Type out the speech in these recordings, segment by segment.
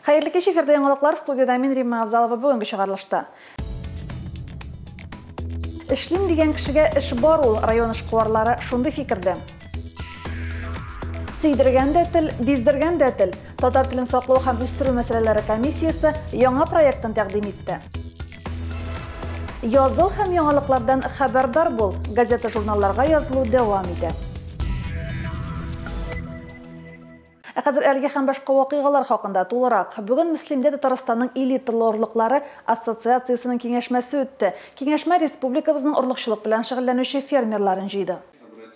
Hayırlı kеш, эфирде яңалыклар, студияда мен Римма Авзалова бүгінгі шығарылышты. Эшлим деген кешегә эш бар ул, район эшкуарлары шундый фикердә. Сөйдергән дә тел, биздергән дә тел. Татар телен саклау һәм үстерү мәсьәләләре комиссиясе яңа проектын тәкъдим итте. Языл һәм яңалыклардан хәбәрдар бул. Газета-журналларга язылу дәвам итә. Хәзер әлегә һәм башка вакыйгалар хакында тулырак. Бүген Мөслимдә Татарстанның элиталы орлыклары ассоциациясының киңәшмәсе үтте. Киңәшмә республикабызның орлыкчылык белән шөгыльләнүче фермерларын җыйды.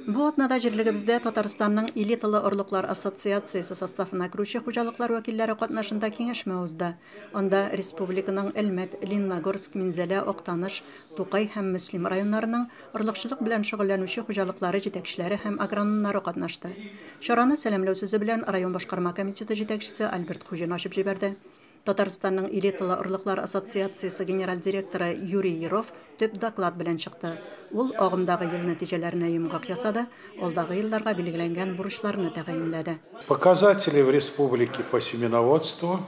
Бу атнада җирлегебездә Татарстанның элиталы орлыклар ассоциациясе составына керүче хуҗалыклар вәкилләре катнашында киңәшмә узды. Анда республиканың Әлмәт, Лениногорск, Минзәлә, Актаныш, Тукай һәм Мөслим районнарының орлыкчылык белән шөгыльләнүче хуҗалыклары җитәкчеләре һәм агрономнары катнашты. Чараны сәламләү сүзе белән район башкарма комитеты җитәкчесе Альберт Хуҗин ачып җибәрде. Татарстанның элиталы орлыклар ассоциациясе генераль директоры Юрий Еров төп доклад белән чыкты. Ул агымдагы ел нәтиҗәләренә йомгак ясады, алдагы елларга билгеләнгән бурычларны тәгаенләде. Показатели в республике по семеноводству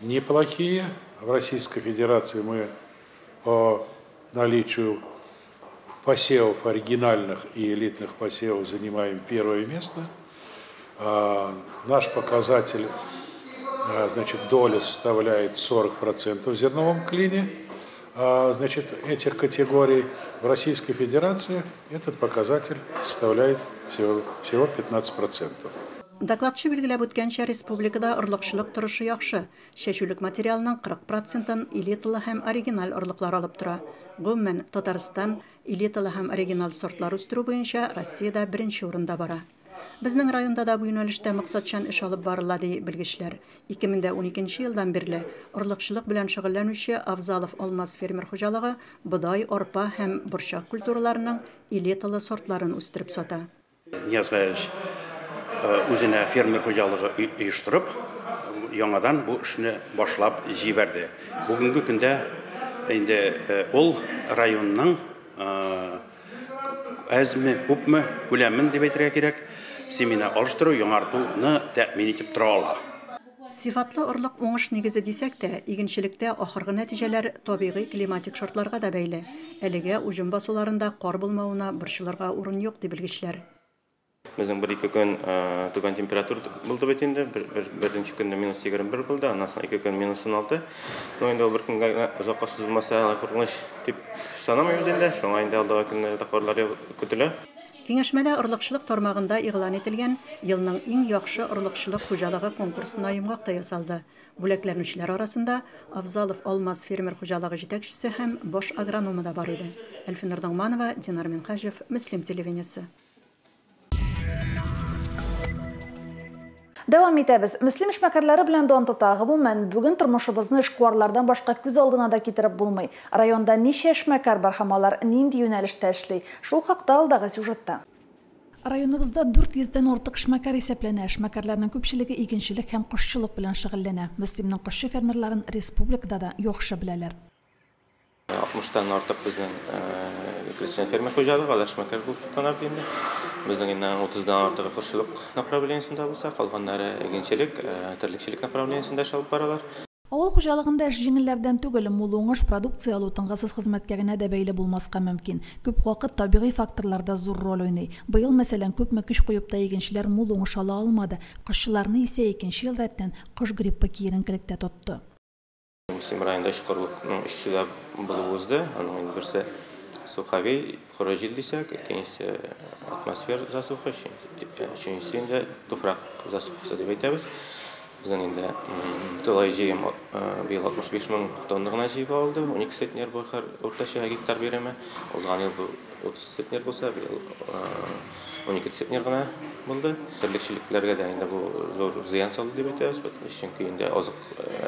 неплохие. В Российской Федерации мы по наличию посевов оригинальных и элитных посевов занимаем первое место. Наш показатель, значит, доля составляет 40% в зерновом клине. Значит, этих категорий в Российской Федерации этот показатель составляет всего 15%. Докладчы билгеләп үткәнчә, республикада орлыкчылык торышы яхшы. Чәчүлек материалының 40%-ын элиталы һәм оригиналь орлыклар алып тора. Гомумән, Татарстан элиталы һәм оригиналь сортлар үстерү буенча Россиядә беренче урында бара. Безнең районда да бу юнәлештә максатчан эш алып барыла, ди белгечләр. 2012 елдан бирле орлыкчылык белән шөгыльләнүче Авзалов Алмаз фермер хуҗалыгы бодай, арпа һәм борчак культураларының элиталы сортларын үстереп сата. Үзенә фермер хуҗалыгы оештырып, яңадан бу эшне башлап җибәрде. Бүгенге көндә инде ул районның әзме, күпме, күләмен дип әйтергә кирәк, семена алыштыру, яңартуны тәэмин итеп тора ала. Сифатлы орлык уңыш нигезе дисәк тә, игенчелектә ахыргы нәтиҗәләр табигый климатик шартларга да бәйле. Әлегә уҗым басуларында кар булмавына борчылырга урын юк, ди белгечләр. Безнең бер-ике көн түбән температура булды бит инде. Беренче көндә -21 булды, аннан соң 2 көн -16. Но инде бер көнгә озакка сузылмаса, куркыныч дип санамыйбыз инде. Шуңа инде алдагы көннәрдә карлар көтелә. Киңәшмәдә орлыкчылык тармагында игълан ителгән елның иң яхшы орлыкчылык хуҗалыгы конкурсына йомгак та ясалды. Бүләкләнүчеләр арасында Авзалов Алмаз фермер хуҗалыгы җитәкчесе һәм баш агрономы да бар иде. Әлфинар Даңманова, Динар Минхәҗев, Мөслим телевидениесе. Дәвам итәбез. Мөслим эшмәкәрләре белән дан тотагы булман. Бүген тормышыбызны эшкуарлардан башка күз алдына да китереп булмый. Районда ничә эшмәкәр бар һәм алар нинди юнәлештә эшли? Шул хакта алдагы сюжетта. Районыбызда 400-дән артык эшмәкәр исәпләнә. Эшмәкәрләрнең күпчелеге игенчелек һәм кошчылык белән шөгыльләнә. Мөслимнең кошчы фермерларын республикада да яхшы беләләр. 60-тан артык безнең крестьян фермер хуҗалыгы, алар эшмәкәр булып чыкканнар инде. Безнең инде 30-дан артык кошчылык направлениесендә булса, калганнары игенчелек, терлекчелек направлениесендә эш алып баралар. Авыл хуҗалыгында эш җиңелләрдән түгел, мул уңыш продукция алу тынгысыз хезмәткә генә дә бәйле булмаска мөмкин. Күп вакыт табигый факторларда зур роль уйный. Быел, мәсәлән, күпме көч куеп та игенчеләр мул уңыш ала алмады. Кошчыларны исә икенче ел рәттән кыш гриппы киеренкелектә тотты. Мөслим районында эшкуарлыкның эшчеләр булып узды. Аның берсе суховей, хорожил дисәк, икенчесе атмосфер засуха, өченчесе инде туфрак засухасы дип әйтәбез. Безнең инде тулай җыем быел 65 мең тонна гына җыеп алды. 12 центнер бер уртача гектар бирәме. Узган ел 30 центнер булса, быел 12 центнер гына булды. Терлекчелекләргә дә инде бу зур зыян салды дип әйтәбез. Чөнки инде азык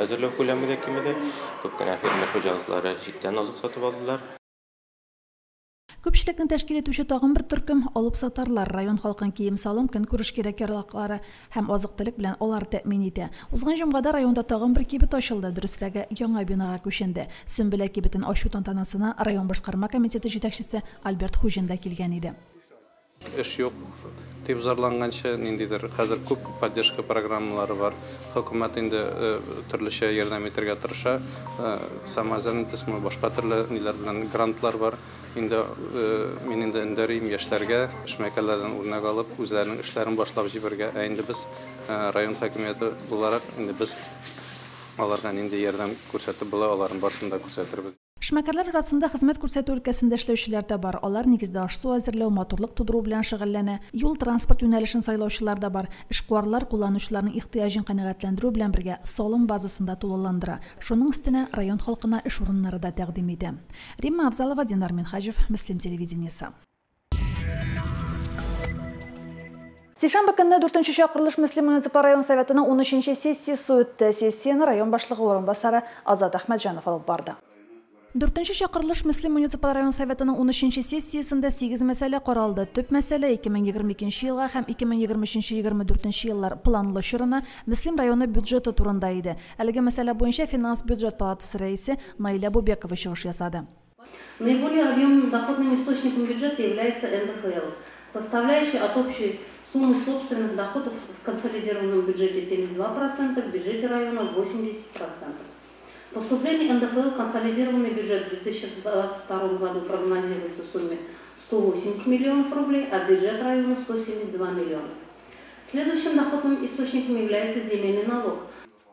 әзерләү күләме дә кимеде. Күп кенә фермер хуҗалыклары җиттән азык сатып алдылар. Күпчелекне тәшкил итүче тагын бер төркем алып сатарлар. Район халкын кием салым, көнкүреш кирәк ярлыклары һәм азык-төлек белән алар тәэмин итә. Узган җомгада районда тагын бер кибет ачылды, дөресрәге яңа бинага күченде. Сөмбелә кибетен ачу тантанасына район башкарма комитеты җитәкчесе Альберт Хуҗин да килгән иде. Эш юк дип зарланганча, ниндидер хәзер күп поддержка программалары бар. Хөкүмәт инде төрлечә ярдәм итәргә тырыша. Самозанятость башка төрле ниләр белән грантлар бар. Инде мин инде эндәрим яшьләргә эшмәкәрләрдән үрнәк алып, үзләренең эшләрен башлап җибәргә. Инде без район хакимияте буларак инде без аларга нинди ярдәм күрсәтеп була, аларның барышында күрсәтербез. Эшмәкәрләр арасында хезмәт күрсәтү өлкәсендә эшләүчеләр дә бар. Алар нигездә аш-су әзерләү, матурлык тудыру белән шөгыльләнә. Юл транспорт юнәлешен сайлаучылар да бар. Эшкуарлар кулланучыларның ихтыяҗын канәгатьләндерү белән бергә салым базасында тулыландыра. Шуның өстенә район халкына эш урыннары да тәкъдим итә. Римма Авзалова, Динар Минхаҗев, Мөслим телевидениесе. Сишәмбе көнне 4-нче чакырылыш Мөслим муниципаль район советының 13-нче сессиясе үтте. Сессияны район башлыгы орынбасары Азат Әхмәтҗанов алып барды. 4-нче чакырылыш Мөслим муниципаль район советының 13-нче сессиясендә 8 мәсьәлә каралды. Төп мәсьәлә 2022 елга һәм 2023-24 еллар планлы чорына Мөслим районы бюджеты турында иде. Әлеге мәсьәлә буенча финанс бюджет палатасы рәисе Наиля Бубекова чыгыш ясады. Наиболее объемным доходным источником бюджета является НДФЛ, составляющий от общей суммы собственных доходов в консолидированном бюджете 72%, в бюджете района 80%. Поступление НДФЛ в консолидированный бюджет в 2022 году прогнозируется в сумме 180 миллионов рублей, а бюджет района 172 миллиона. Следующим доходным источником является земельный налог.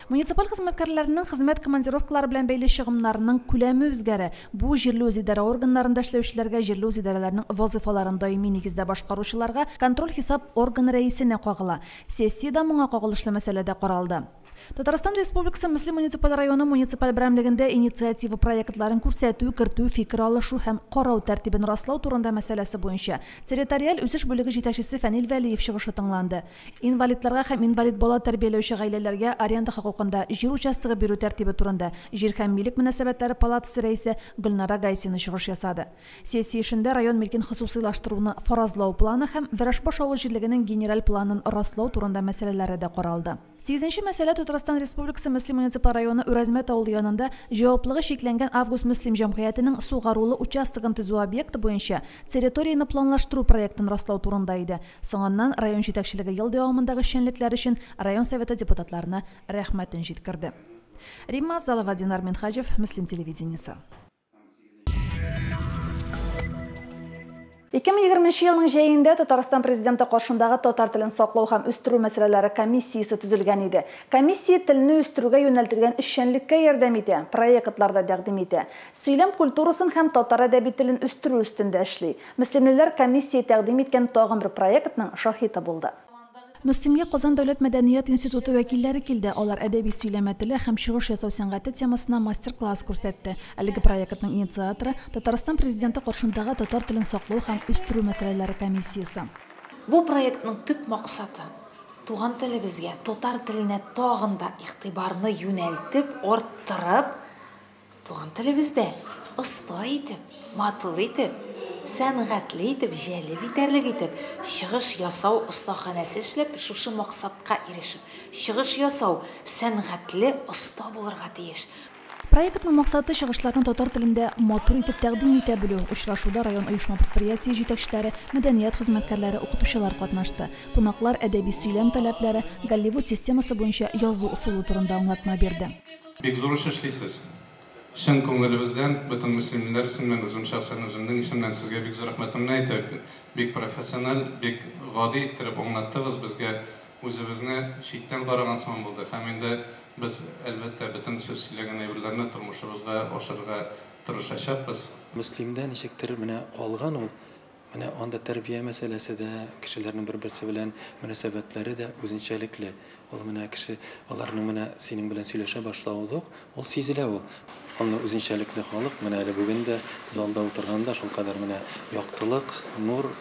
Муниципаль хезмәткәрләренең хезмәт командировкалары белән бәйле чыгымнарының күләме үзгәрә. Бу җирле үзидарә органнарында эшләүчеләргә, җирле үзидарәләрнең вазифаларын даими нигездә башкаручыларга контроль хисап органы рәисенә кагыла. Сессиядә моңа кагылышлы мәсьәләдә каралды. Татарстан Республикасы Мөслим муниципаль районы муниципаль берәмлегендә инициатива проектларын күрсәтү, кертү, фикер алышу һәм карау тәртибен раслау турында мәсьәләсе буенча территориаль үсеш бүлеге җитәкчесе Фәнил Вәлиев чыгышы тыңланды. Инвалидларга һәм инвалид бала тәрбияләүче гаиләләргә аренда хокукында җир участогы бирү тәртибе турында җир һәм милек мөнәсәбәтләре палатасы рәисе Гөлнара Гайсина чыгыш ясады. Сессия эшендә район милкен хосусыйлаштыруны фаразлау планы һәм Вәрәшбаш авыл җирлегенең генераль планын раслау турында мәсьәләләре дә каралды. 8-нче мәсьәлә Татарстан Республикасы Мөслим муниципаль районы Үрәзмәт авылы янында җаваплылыгы шикләнгән Август Мөслим җәмгыятенең сугарулы участогын төзү объекты буенча территорияны планлаштыру проектын раслау турында иде. Соңыннан район җитәкчелеге ел дәвамындагы эшчәнлекләр өчен район советы депутатларына рәхмәтен җиткерде. Римма Авзалова, Динар Минхаҗев, Мөслим телевидениесе. 2020 елның җәендә Татарстан президенты каршындагы татар телен саклау һәм үстерү мәсьәләләре комиссиясе төзелгән иде. Комиссия телне үстерүгә юнәлтелгән эшчәнлеккә ярдәм итә, проектларда тәкъдим итә. Сөйләм культурасын һәм татар әдәби телен үстерү өстендә эшли. Мөслимлеләр комиссия тәкъдим иткән тагын бер проектның шаһиты булды. Мөслимгә Казан дәүләт мәдәният институты вәкилләре килде. Алар әдәби сөйләмә теле һәм чыгыш ясау сәнгате темасына мастер-класс күрсәтте. Әлеге проектның инициаторы Татарстан президенты каршындагы татар телен саклау һәм үстерү мәсьәләләре комиссиясе. Бу проектның төп максаты туган телебезгә, татар теленә тагын да игътибарны юнәлтеп, арттырып, туган телебездә оста итеп, матур итеп, сәнгатьле итеп, җәлеп итәрлек итеп, чыгыш ясау остаханәсе эшләп, шушы максатка ирешеп, чыгыш ясау сәнгатьле оста булырга тиеш. Проектның максаты чыгышларны татар телендә матур итеп тәкъдим итә белү. Очрашуда район оешма предприятие җитәкчеләре, мәдәният хезмәткәрләре, укытучылар катнашты. Кунаклар әдәби сөйләм таләпләре, Голливуд системасы буенча язу усулы турында аңлатма бирде. Бик зур эш эшлисез. Шын күңелебездән, бөтен мөслимләр исеменнән, үзем шәхсән үземнең исемнән сезгә бик зур рәхмәтемне әйтәм. Бик профессиональ, бик гади иттереп аңлаттыгыз безгә. Үзебезне читтән караган сыман булды. Һәм инде без әлбәттә бөтен сез сөйләгән әйберләрне тормышыбызга ашырга тырышачакбыз. Мөслимдә ничектер менә калган ул. Менә анда тәрбия мәсьәләсе дә, кешеләрнең бер-берсе белән мөнәсәбәтләре дә үзенчәлекле. Ул менә кеше аларның менә синең белән сөйләшә башлавы, ул сизелә ул. Аны үзенчәлекле халык менә әле бүген дә залда утырганда шул кадәр менә яктылык, нур,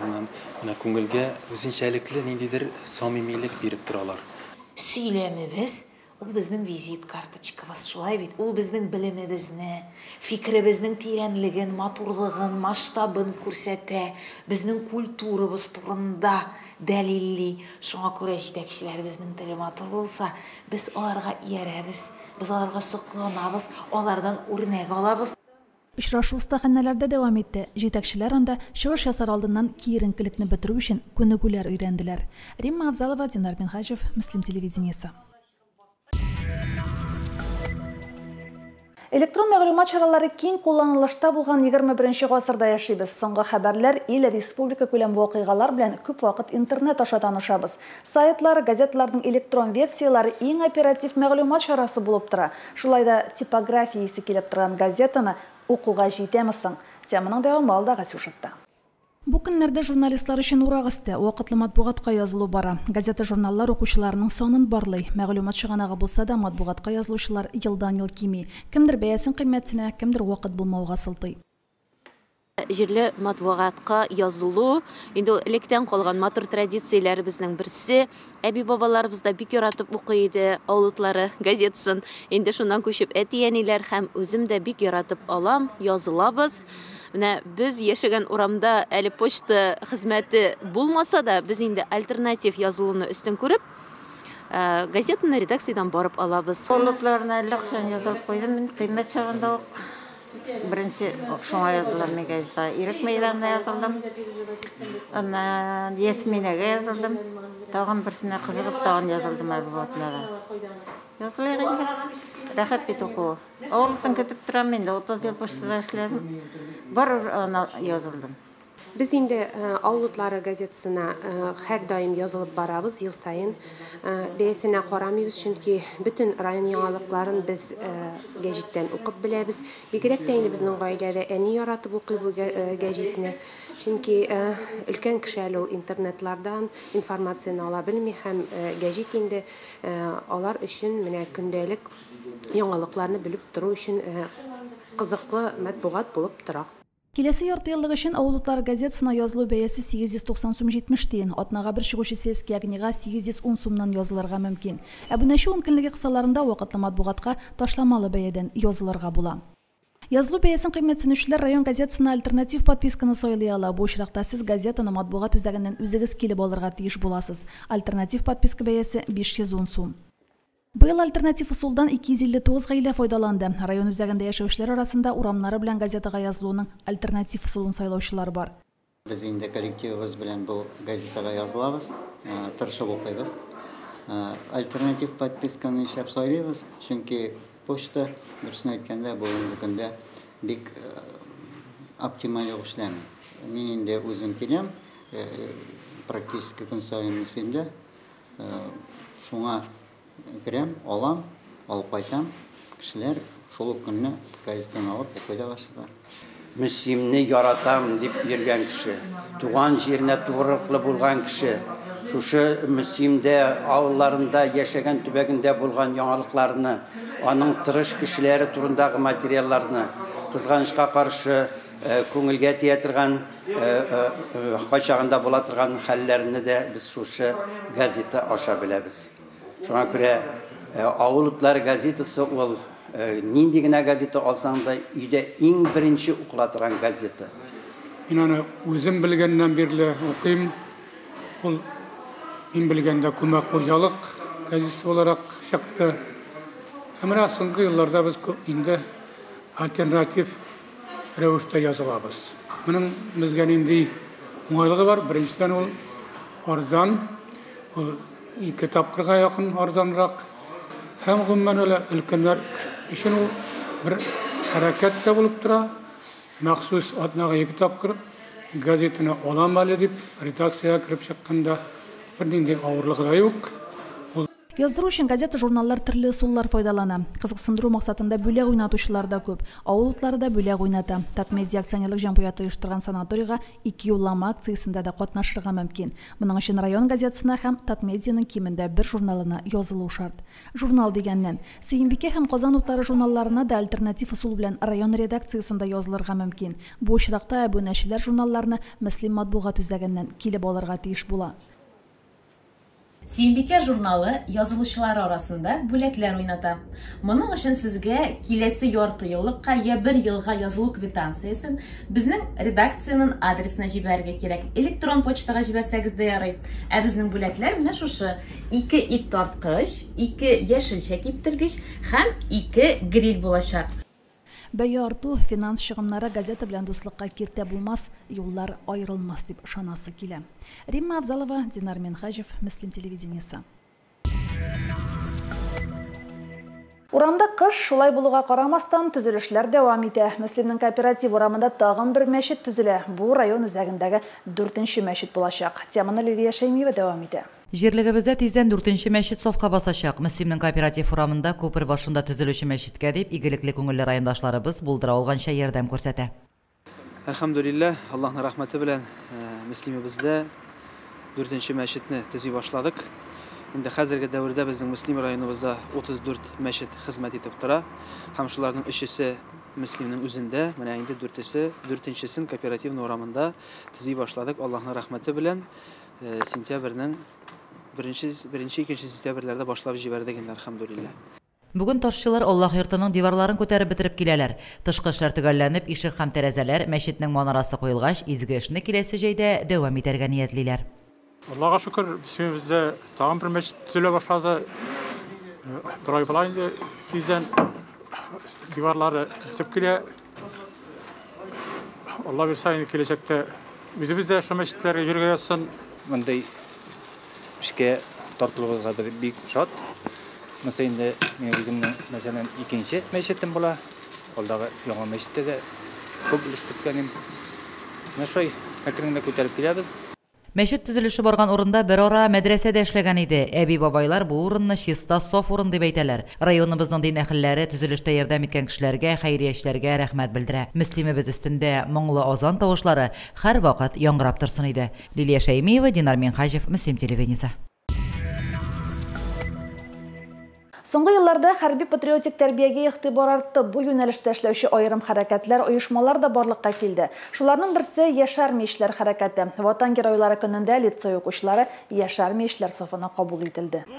менә күңелгә үзенчәлекле ниндидер самимилек биреп торалар. Сөйләмебез, ул безнең визит карточкабыз, шулай бит, ул безнең белемебезне, фикеребезнең тирәнлеген, матурлыгын, масштабын күрсәтә, безнең культурабыз турында дәлилли. Шуңа күрә җитәкчеләр безнең теле матур булса, без аларга иярәбез, без аларга сокланабыз, алардан үрнәк алабыз. Очрашу стаханнәләрдә дәвам итте. Җитәкчеләр анда чыгыш ясар алдыннан киеренкелекне бетерү өчен күнегүләр өйрәнделәр. Римма Авзалова, Динар Бенхаҗев, Муслим телевидениесе. Электрон мәгълүмат чаралары киң кулланылышта булган 21 гасырда яшибез. Соңгы хәбәрләр, ил, республика күләм вакыйгалар белән күп вакыт интернет аша танышабыз. Сайтлар, газетларның электрон версиялары иң оператив мәгълүмат чарасы булып тора. Шулай да типографиясе килеп торган газетаны укуга җитәме соң? Теманың дәвамы алдагы сюжетта. Бу көннәрдә журналистлар өчен урак өсте, вакытлы матбугатка язылу бара. Газета, журналлар укучыларының санын барлый. Мәгълүмат чыганагы булса да, матбугатка язылучылар елдан-ел кими. Кемдер бәясен кыйммәтенә, кемдер вакыт булмауга сылтый. Җирле матбугатка язылу инде электән калган матур традицияләребезнең берсе. Әби-бабаларыбыз да бик яратып укый иде авыллары газетасын. Инде шуннан күчеп әти-әниләр һәм үзем дә бик яратып алам, язылабыз. Менә без яшәгән урамда әле почта хезмәте булмаса да, без инде альтернатив язылуны өстен күреп, газетаны редакциядән барып алабыз. Авылларына әллә кайчан язылып куйдым, мин кыйммәт чагында ук birinci şuna yazılarını gezdi. İrik meydanına yazıldım. Ondan Yesmine'ye yazıldım. Tağın birisine kızıqıp tağın yazıldım elbette. Yazılıyor indi. Rahat bir oku. Oğluktan kötüp duram indi. 30 yıl poştada işledim. Var ona yazıldım. Biz indi Avlutlары газетасына һәр даим язылып барабыз ел сайын. Бәясенә карамыйбыз, чөнки бөтен район яңалыкларын без гәҗиттән укып беләбез. Бигрәк тә инде безнең гаиләдә әни яратып укый бу гәҗитне. Чөнки өлкән кеше әле ул интернетлардан информацияны ала белми һәм гәҗит инде алар өчен менә көндәлек яңалыкларны белеп тору өчен кызыклы матбугат булып тора. Киләсе ярты еллык өчен Авыллар газетасына язылу бәясе 890 сум 70 тиен, атнага бер чыгучы сескә агнига 810 сумнан язылырга мөмкин. Бу нәшә 10 көнлеге кысаларында вакытлы матбугатка ташламалы бәядән язылырга була. Язылу бәясен кыйммәтсенүчеләр район газетасына альтернатив подписканы сайлый ала. Бу очракта сез газетаны матбугат үзәгеннән үзегез килеп алырга тиеш буласыз. Альтернатив подписка бәясе 510 сум. Быел альтернатив усулдан 259 гаилә файдаланды. Район үзәгендә яшәүчеләр арасында урамнары белән газетага язылуның альтернатив усулын сайлаучылар бар. Без инде коллективыбыз белән бу газетага язылабыз, тырышып укыйбыз. Альтернатив подписканы ишәп сайлыйбыз, чөнки почта дөресен әйткәндә бу көндә бик оптималь эшләми. Мин инде үзем киләм, практически көн саен мисемдә. Шуңа Грем, алам, алып кайтам, кешеләр шул көнне газетаны алып укыйда башлар. Мөслимне яратам дип йөргән кеше, туган җиренә турыклы булган кеше, шушы Мөслимдә авылларында яшәгән төбәгендә булган яңалыкларны, аның тырыш кешеләре турындагы материалларны, кызганычка каршы күңелгә тия торган, кайчагында була торган хәлләрне дә без шушы газета аша беләбез. Шуңа күрә Авыллар газетасы ул нинди генә газета алсаң да өйдә иң беренче укыла торган газета. Мин аны үзем белгәннән бирле укыйм. Ул мин белгәндә күмәк хуҗалык газетасы буларак чыкты. Менә соңгы елларда без инде альтернатив рәвештә язылабыз. Моның безгә нинди уңайлыгы бар. Беренчедән ул арзан, ул 2 тапкырга якын арзанрак. Һәм гомумән өлкәннәр өчен ул бер хәрәкәт тә булып тора. Махсус атнага 2 тапкыр газетаны алам әле дип редакциягә кирип чыкканда бер нинди авырлыгы да юк. Яздыру өчен газета, журналлар төрле усуллар файдалана. Кызыксындыру максатында бүләк уйнатучылар да күп. Авыллары да бүләк уйната. Татмедиа акционерлык җәмгыяте оештырган санаторийга 2 юллама акциясендә дә катнашырга мөмкин. Моның өчен район газетасына һәм Татмедианың кимендә бер журналына язылу шарт. Журнал дигәннән Сөембикә һәм Казан утлары журналларына да альтернатив усул белән район редакциясендә язылырга мөмкин. Бу очракта абунәчеләр журналларны Мөслим матбугат үзәгеннән килеп алырга тиеш була. Сөембикә журналы язылучылар арасында бүләкләр уйната. Моның өчен сезгә киләсе ярты еллыкка я 1 елга язылу квитанциясын безнең редакциянең адресына җибәрергә кирәк. Электрон почтага җибәрсәгез дә ярый. Безнең бүләкләр менә шушы: 2 ит тарткыч, 2 яшелчә киптергеч һәм 2 гриль булачак. Бәйе арту, финанс шығымнары газета белән дуслыкка киртә булмас, юллар айрылмас дип ышанасы килә. Римма Авзалова, Динар Менхажев, Мөслим телевидениесе. Урамда кыш шулай булуга карамастан төзелешләр дәвам итә. Мөслимнең кооператив урамында тагын бер мәчет төзелә. Бу район үзәгендәге 4нче мәчет булачак. Теманы Лилия Шәймиева дәвам итә. Җирлегебездә тиздән 4нче мәчет сафка басачак. Мөслимнең кооператив урамында күпер башында төзелүче мәчеткә дип игелекле күңелле райондашларыбыз булдыра алганча ярдәм күрсәтә. Әлхәмдүлилләh, Аллаһның рәхмәте белән Мөслимебездә 4нче мәчетне төзи башладык. Инде хәзерге дәврдә безнең Мөслим районыбызда 34 мәчет хезмәт итеп тора. Һәм шуларның 3се Мөслимнең үзендә, менә инде 4нчесен кооператив урамында төзи башладык. Аллаһның рәхмәте белән сентябрьнең 1-2 сентябрьләрдә башлап җибәрдек инде, әлхәмдүлилләh. Бүген ташчылар Аллаһ йортының диварларын күтәреп бетереп киләләр. Тышкы эшләр төгәлләнеп, ишек һәм тәрәзәләр, мәчетнең манарасы куелгач, изге эшне киләсе җәйдә дәвам итәргә ниятлиләр. Аллаһка шөкер, бездә тагын бер мәчет төзелә башлады. Бер ай була инде тиздән диварлары бетеп килә. Алла бирсә, киләчәктә үзебездә шул мәчетләргә йөргә язсын. Мондай эшкә тартылуга бик шат. Mesela инде мен үземнең мәсәлән 2нче мәчетем була. Алдагы яңа мәчеттә дә күп эш көткәнем. Менә шулай әкренләп күтәреп киләбез. Мәчет төзелеше барган урында бер ара мәдрәсәдә эшләгән иде. Әби бабайлар бу урынны чиста саф урын дип әйтәләр. Районыбызның дин әһелләре төзелештә ярдәм иткән кешеләргә, хәйриячеләргә рәхмәт белдерә. Мөслимебез өстендә моңлы азан тавышлары һәр вакыт яңгырап торсын иде. Лилия Шәймиева, Динар Менхажев, Мөслим телевидениесе. Соңгы елларда хәрби патриотик тәрбиягә игътибар артты. Бу юнәлештә эшләүче айрым хәрәкәтләр, оешмалар да барлыкка килде. Шуларның берсе Яшар миешләр хәрәкәте. Ватан геройлары көнендә лицей укучылары Яшар миешләр сафына кабул ителде.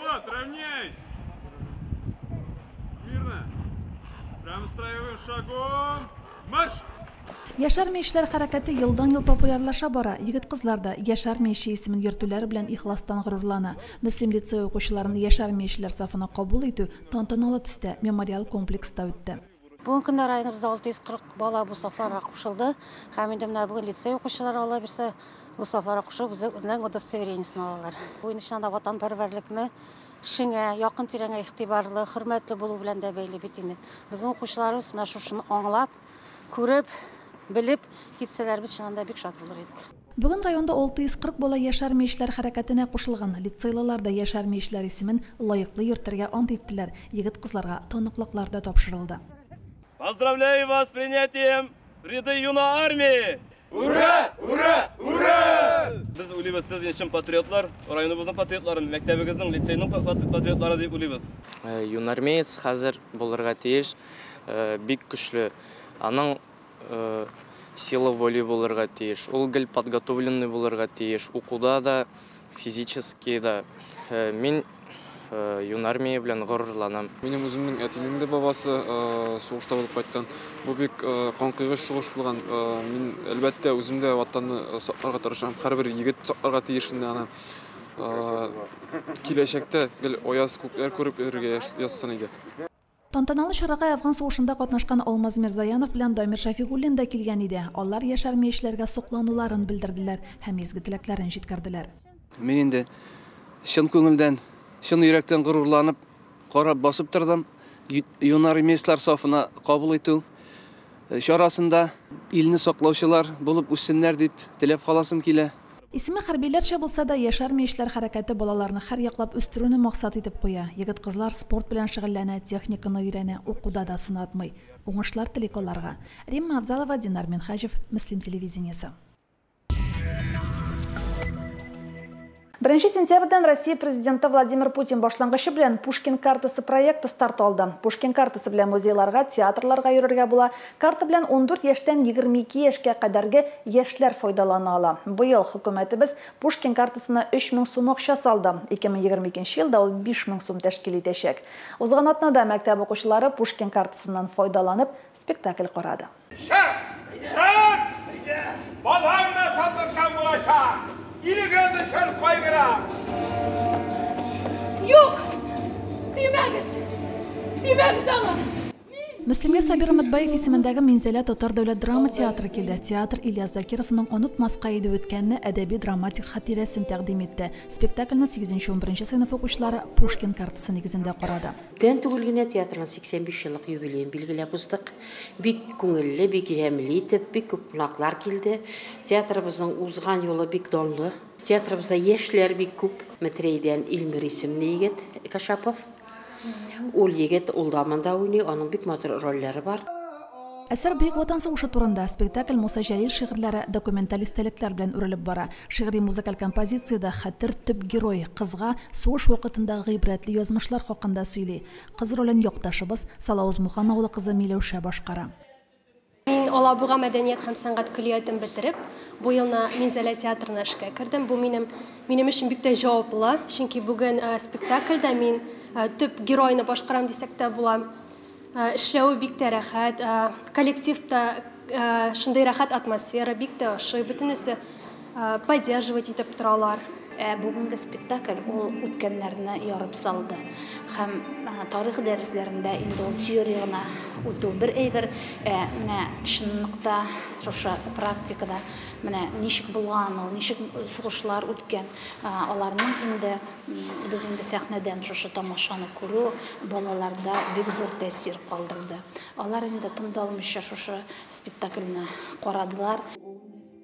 Яшар миешләр хәрәкәте елдан-ел популярлаша бара. Егет-кызлар да Яшар миеше исемен йөртүләре белән ихластан горурлана. Мөслим лицей укучыларын Яшар миешләр сафына кабул итү тантаналы төстә мемориал комплекста үтте. Бүгенге көндә районыбызда 640 бала бу сафларга кушылды. Һәм инде менә бүген лицей укучылары ала бирсә, бу сафларга кушылып, үзенең удостоверениесен алалар. Бу инде ватанпәрвәрлекне шиңә, якын тирәнгә игътибарлы, хөрмәтле булу белән дә бәйле бит инде. Безнең укучыларыбыз менә шушыны аңлап, күреп, белеп китсәләр без чынында бик шат булыр идек. Бүген районда 640 бала Яшар миешләр хәрәкәтенә кушылган. Лицейлылар да Яшар миешләр исемен лаеклы йөртергә ант иттеләр. Егет-кызларга таныклыклар да тапшырылды. Поздравляю вас с принятием в ряды юной армии! Ура! Ура! Ура! Biz uyluyuz siz için patriotlar, rayonumuzun patriotları, mektabimizin, liseyinin patriotları deyip uyluyuz. Юнармеец хәзер булырга тиеш, бик көчле. Аның сила воли булырга тиеш. Ул гел подготовленный булырга тиеш. Укуда да, физически да. Мин юнармия белән горурланам. Минем үземнең әтинең дә бабасы сугышта булып кайткан. Бу бик канкыйгыч сугыш булган. Мин әлбәттә үземдә ватанны сакларга тырышам. Һәрбер егет сакларга тиешендә аны. Киләчәктә гел аяз күкләр күреп йөрергә язсын иде. Тантаналы чарага Афган сугышында катнашкан Алмаз Мирзаянов белән Дамир Шафигуллин да килгән иде. Алар Яшар миешләргә соклануларын белдерделәр һәм изге теләкләрен җиткерделәр. Мин инде чын күңелдән, чын йөрәктән горурланып, карап басып тордым. Юнар миешләр сафына кабул итү чарасында илне саклаучылар булып үссеннәр дип теләп каласым килә. Исеме хәрбиләрчә булса да Яшар миешләр хәрәкәте балаларны һәр яклап үстерүне максат итеп куя. Егет-кызлар спорт белән шөгыльләнә, техниканы өйрәнә, укуда да сынатмый. Уңышлар телик аларга. Римма Авзалова, Динар Менхажев, Мөслим телевидениесе. 1 сентябрьдән Россия президенты Владимир Путин башлангычы белән Пушкин картасы проекты старт алды. Пушкин картасы белән музейларга, театрларга йөрергә була. Карта белән 14 яшьтән 22 яшькә кадәрге яшьләр файдалана ала. Быел хөкүмәтебез Пушкин картасына 3000 сум акча салды. 2022 елда ул 5000 сум тәшкил итәчәк. Узган атнада мәктәп укучылары Пушкин картасыннан файдаланып спектакль карады. Yok! Demәгез! Demәгез аңа! Мөслимгә Сабир Өметбаев исемендәге Минзәлә Татар дәүләт драма театры килде. Театр Ильяс Закировның онытмаска иде үткәнне әдәби драматик хатирәсен тәкъдим итте. Спектакльне 8-11 сыйныф укучылары Пушкин картасы нигезендә карады. Тән түгел генә театрның 85 еллык юбилеен билгеләп уздык. Бик күңелле, бик җәмле итеп, бик күп кунаклар килде. Театрыбызның узган юлы бик данлы. Театрыбызда яшьләр бик күп. Мәтрәйдән Илмир исемле егет Кашапов. Ул егет улдамында уйный, аның бик матур рольләре бар. Әсәр Бөек Ватан сугышы турында спектакль Муса Җәлил шигырьләре документаль истәлекләр белән үрелеп бара. Шигъри музыкаль композициядә хәтер төп герой кызга сугыш вакытында гыйбрәтле язмышлар хакында сөйли. Кыз ролен якташыбыз Салавыз Мухан авылы кызы Миләүшә башкара. Мин Алабуга мәдәният һәм сәнгать көллиятын бетереп, бу елны Минзәлә театрына эшкә кирдем. Бу минем өчен бик тә җаваплы, чөнки бүген спектакльдә мин төп геройны башкарам дисәк тә була. Эшләү бик тә рәхәт, коллективта шундый рәхәт атмосфера бик тә ошый, бөтенесе поддерживать итеп торалар. Бүгенге спектакль ул үткәннәрне ярып салды. Һәм тарих дәресләрендә инде ул теорияна үтү бер әйбер, менә чынлыкта, шушы практикада менә ничек булган, ул ничек сугышлар үткән, аларның инде без инде сәхнәдән шушы тамашаны күрү балаларда бик зур тәэсир калдырды. Алар инде тындалмыйча шушы спектакльне карадылар.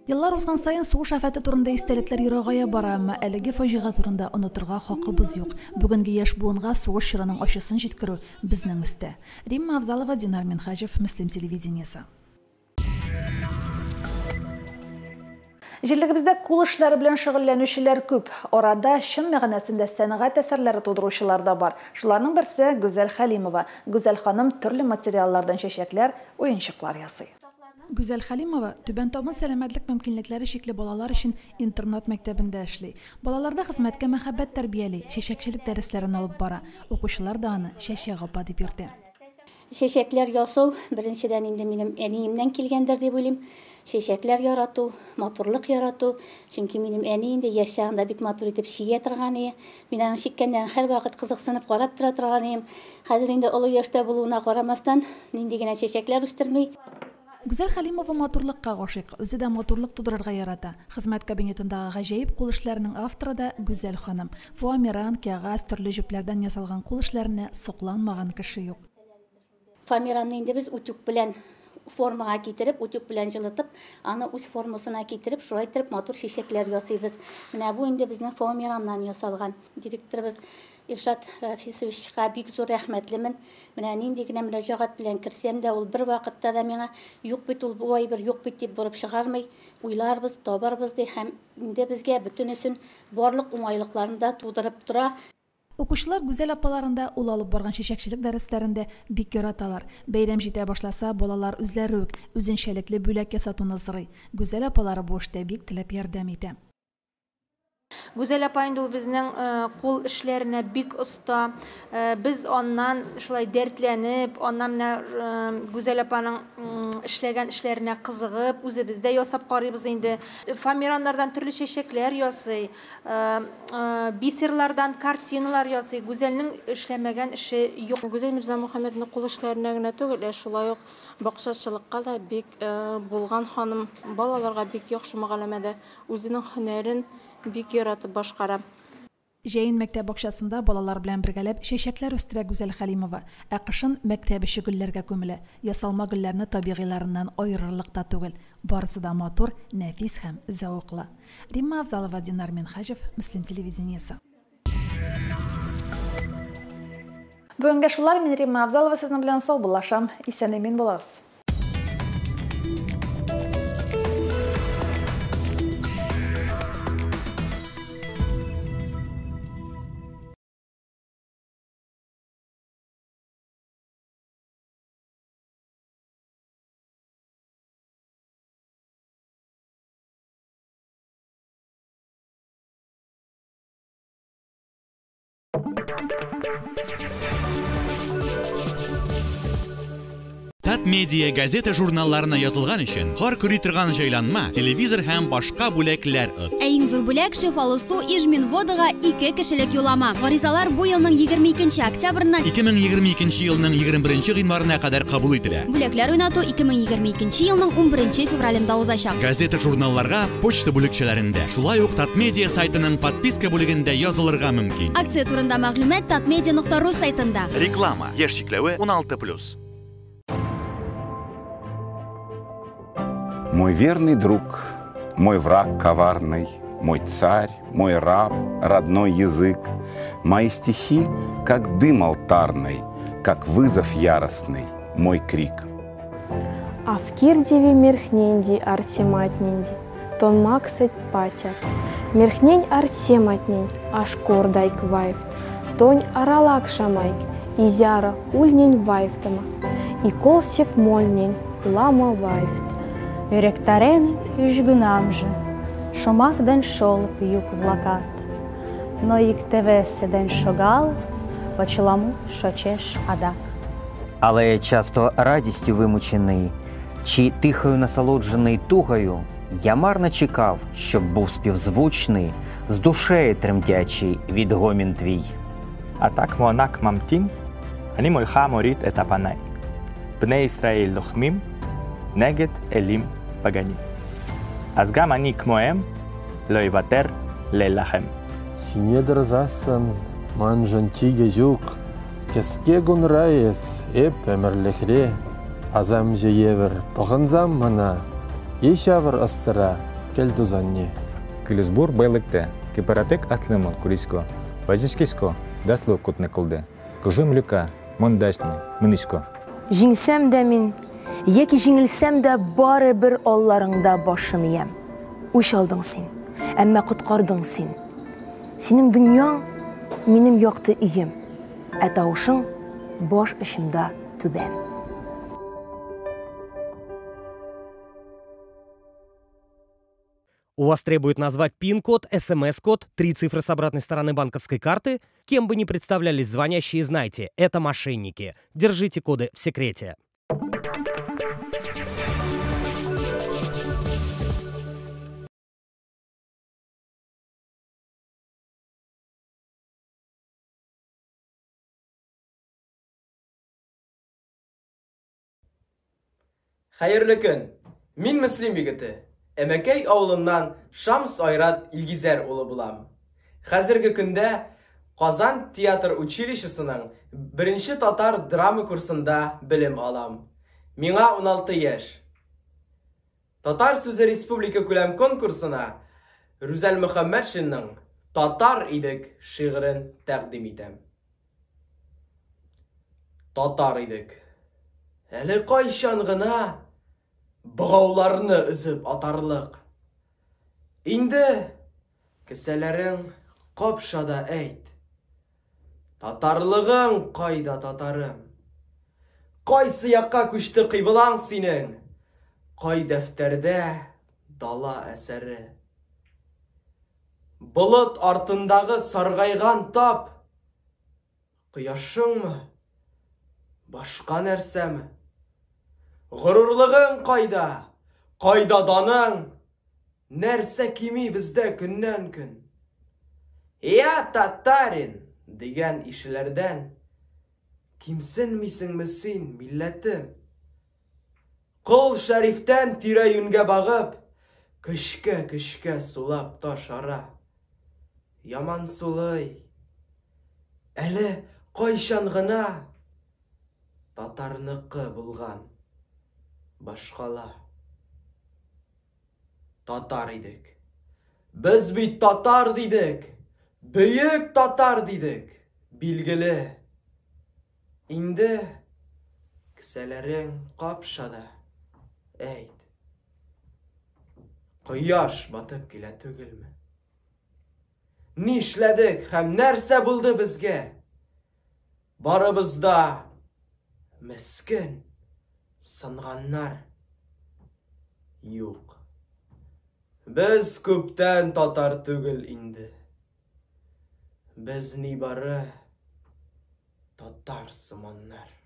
Еллар узган сайын сугыш афаты турында истәлекләр ерагая бара, әмма әлеге фаҗига турында онытырга хакыбыз юк. Бүгенге яшь буынга сугыш чорының ачысын җиткерү безнең үстә. Римма Авзалова, Динар Минхаҗев, Мөслим телевидениесе. Җирлегебездә кул эшләре белән шөгыльләнүчеләр күп. Арада чын мәгънәсендә сәнгать әсәрләре тудыручылар да бар. Шуларның берсе Гүзәл Хәлимова. Гүзәл ханым төрле материаллардан чәчәкләр, уенчыклар ясый. Гүзәл Хәлимова Түбән Табын сәламәтлек мөмкинлекләре шикле балалар өчен интернат мәктәбендә эшли. Балаларда хезмәткә мәхәббәт тәрбияли, чәчәкчелек дәресләрен алып бара. Укучылар да аны Чәчәк апа дип йөртә. Чәчәкләр ясау беренчедән инде минем әниемнән килгәндер дип уйлыйм. Чәчәкләр ярату, матурлык ярату, чөнки минем әни инде яшь чагында бик матур итеп чигә торган иде. Мин аны чиккәндән һәр вакыт кызыксынып карап тора торган идем. Хәзер инде олы яшьтә булуына карамастан, нинди генә чәчәкләр үстерми. Гүзәл Хәлимова матурлыкка гашыйк, үзе дә матурлык тудырырга ярата. Хезмәт кабинетындагы гаҗәеп кул эшләренең авторы да Гүзәл ханым. Фоамиран, кәгазь, төрле җүпләрдән ясалган кул эшләренә сокланмаган кеше юк. Фоамиранны инде без утюг белән формага китереп, утюг белән җылытып, аны үз формасына китереп, шулай итеп матур чәчәкләр ясыйбыз. Менә бу инде безнең Фоамираннан ясалган. Директорыбыз Иршат Рафисовичка бик зур рәхмәтлемен. Менә нинди генә мөрәҗәгать белән кирсәм дә, ул бер вакытта да миңа юк бит ул бу әйбер, юк бит дип бурып чыгармый. Уйларбыз, табарбыз ди һәм инде безгә бөтенесен барлык уңайлыкларын да тудырып тора. Укучылар Гүзәл апаларында ул алып барган чәчәкчелек дәресләрендә бик яраталар. Бәйрәм җитә башласа, балалар үзләре үк үзенчәлекле бүләк ясатуны сорый. Гүзәл апалары бу эштә бик теләп ярдәм итә. Гүзәл апа инде ул безнең кул эшләренә бик оста. Без аннан шулай дәртләнеп, аннан менә Гүзәл апаның эшләгән эшләренә кызыгып, үзебез дә ясап карыйбыз инде. Фоамираннардан төрле чәчәкләр ясый, бисерлардан картиналар ясый. Гүзәлнең эшләмәгән эше юк. Гүзәл Мирзамөхәммәднең кул эшләренә генә түгел, шулай ук бакчачылыкка да бик булган ханым, балаларга бик яхшы мөгамәләдә үзенең һөнәрен бик яратып башкара. Җәен мәктәп бакчасында балалар белән бергәләп чәчәкләр үстерә Гүзәл Хәлимова. Ә кышын мәктәбе гөлләргә күмелә. Ясалма гөлләрне табигыйларыннан аерырлык та түгел. Барысы да матур, нәфис һәм зәвыклы. Римма Авзалова, Динар Минхаҗев, Мөслим телевидениесе. Бүгенге шулар, мин Римма Авзалова сезнең белән саубуллашам. Исән-имин булыгыз. медиа газета журналларына язылган өчен кар күри торган җайланма, телевизор һәм башка бүләкләр от. Иң зур бүләк Шифалы су Ижминводага 2 кешелек юлама. Гаризалар бу елның 22 октябреннан 2022 елның 21 гыйнварына кадәр кабул ителә. Бүләкләр уйнату 2022 елның 11 февралендә узачак. Газета журналларга почта бүлекчәләрендә, шулай ук Татмедиа сайтының подписка бүлегендә язылырга мөмкин. Акция турында мәгълүмат tatmedia.ru сайтында. Реклама. Яшь чикләве 16+. Мой верный друг, мой враг коварный, мой царь, мой раб, родной язык, мои стихи, как дым алтарный, как вызов яростный, мой крик. Авкирдеви мерхненди арсематненди, тон максет патят, мерхнень арсематнень, аш кордайк вайфт, тонь аралак шамайк, изяра ульнень вайфтама, и колсек мольнень, лама вайфт. Юректаренет южгунамже, шомак ден шолп юг влакат, но їктевесе ден шогал, почеламу шочеш адак. Але часто радістю вимучений, чи тихою насолоджений тугою, я марно чекав, щоб був співзвучний, з душею тремтячий відгомін твій. А так монак мамтін, ані мольха моріт етапанай. Бне Ісраїль лохмім, негет елім паганім. אז גם אני כמוהם לא יוותר להילחם. Синедр засан, манжантиге жук, кескегун райес, эп эмерлехре, азам жеевер, пағынзам мана, ешавр астыра, келдузанне. Кілізбур байлыкты, кипаратек аслымы куриско, базишкиско, даслы кутны кылды, күжім люка, мұндашны, мұнышко. Жеңсәм дә мин, яки жеңілсәм дә бары бір алларыңда башым иям. Үш алдың син, әммә құтқардың син. Синең дөньяң минем яқты үйем, ә тавышың баш ишимда түбән. У вас требует назвать пин-код, СМС-код, 3 цифры с обратной стороны банковской карты. Кем бы ни представлялись звонящие, знайте, это мошенники. Держите коды в секрете. Хәерле көн. Мин Мөслим егете. Әмәкәй авылыннан Шамс Айрат Илгизәр улы булам. Хәзерге көндә Казан театр училищесының 1-нче татар драма курсында белем алам. Миңа 16 яшь. Татар сүзе республика күләм конкурсына Рүзәл Мөхәммәтшинның Татар идек шигырен тәкъдим итәм. Татар идек. Әле кайчан гына бұғауларны үзіп атарлық. Инде кесәләрең қапшада әйт. Татарлығың қайда татарым? Қайсы яққа күшті қибылаң синең? Қай дәфтәрдә дала әсәре? Бұлыт артындағы сарғайған тап. Қияшыңмы? Башқа нәрсәме? Ғұрурлығың қайда? Қайда даның? Нәрсә кими бізде күннән күн? Я татарин деген ишеләрдән кимсен мисең син милләтем? Қол шәрифтән тирә юнгә багып, көшкә сулап ташара. Яман сулый. Әле кайчан гына татарныкы булган. Башкала. Татар идек. Без бит татар дидек. Бөек татар дидек. Билгеле. Инде кесәләрең капшада. Әйт. Кояш батып килә түгелме? Нишләдек һәм нәрсә булды безгә? Барыбызда мескен сынганнар юк. Без күптән татар түгел инде. Без нибары татар сыманнар.